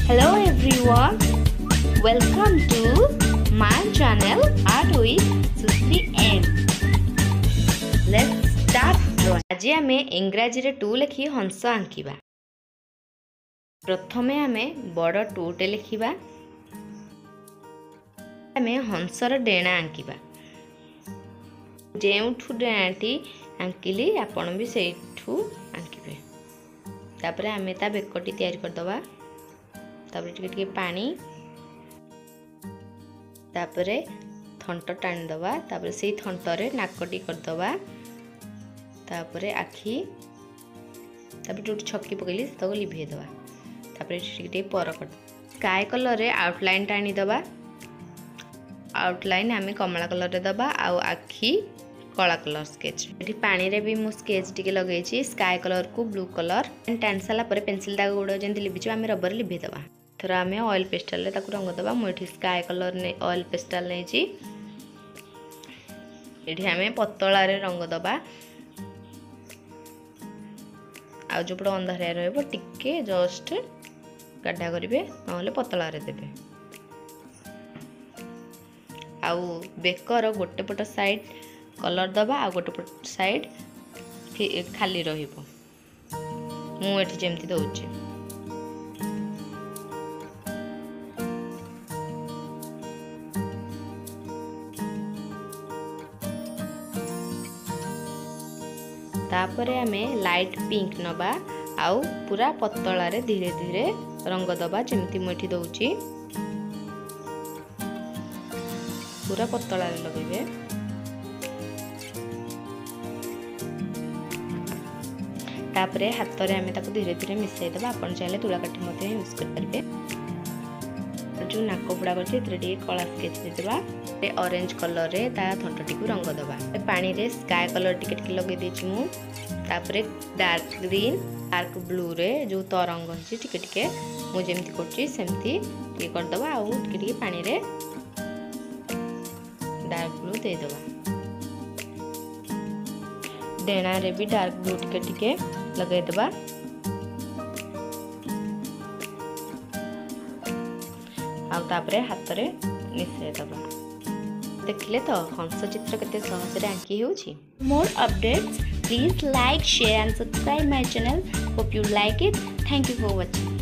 Hello everyone, welcome to my channel Art with Susri M. Let's start drawing. आज आमे इंग्राजी रे 2 लिखी हंस आंकिबा। प्रथमे आमे बड़ 2 टे लिखिबा। आमे हंसर डेणा आंकिबा। जेउठु डेणाटी आंकिली आपण भी सेठु आंकिबे। तापरे आमे ता बेकटी तयारी कर दबा। तापरे टिके पानी, तापरे थंट टाणी दबा, तापरे से थंटरे नाकटी कर दबा, तापरे आखी, तापरे जो छक्की पकईली तक लिभे दबा, तापरे टिके पर कट स्काई कलर रे आउटलाइन टाणी दबा। आउटलाइन आमे कमला कलर रे दबा आ आखी कला कलर स्केच। एठी पानी रे भी मु स्केच टिके लगेई छी स्काई कलर को ब्लू कलर टाणी साला परे पेंसिल दाग गुडो जेंति लिभिछु आमे रबर लिभे दबा। थोर आमे ऑयल पेस्टल रे ताकू रंग दबा। मु एठी स्काई कलर ने ऑयल पेस्टल नै छी। एठी आमे पतला रे रंग दबा। आ जो पड़ अंधारिया रहबो टिके जस्ट गाड्ढा करिवे नहले पतला रे देबे। आउ बेकर गोटे पट साइड कलर दबा आ गोटे पट साइड खाली रहिबो। मु एठी जेमति दउची। तापरे आमे लाइट पिंक नबा आउ पूरा पतला रे धीरे धीरे रंग दबा जेमति मु एठी दउची। पूरा पतला रे लगेबे। तापरे हाथ रे आमे ताको धीरे धीरे मिसाई दबा। आपण चाहे तुला काठी मते यूज कर परबे। जो नाक पुड़ा करछि एतरे टिके कला स्केच दे दबा। ए ऑरेंज कलर रे ता थंटटी को रंग दबा। ए पानी रे स्काई कलर टिके टिके लगे देछि मु। तापरे डार्क ग्रीन डार्क ब्लू रे जो तरंग अछि टिके टिके मु जेमति करछि सेमति टिके कर दबा। आ टिके टिके पानी रे डार्क ब्लू दे दबा। डेणा रे भी डार्क ब्लू टिके टिके लगे दबा। आ तापरे हाथ रे मिसाई दबा। देखले तो हंस चित्र केते सहज रे आंकी होउची। More updates please like share and subscribe my channel. Hope you like it. Thank you for watching.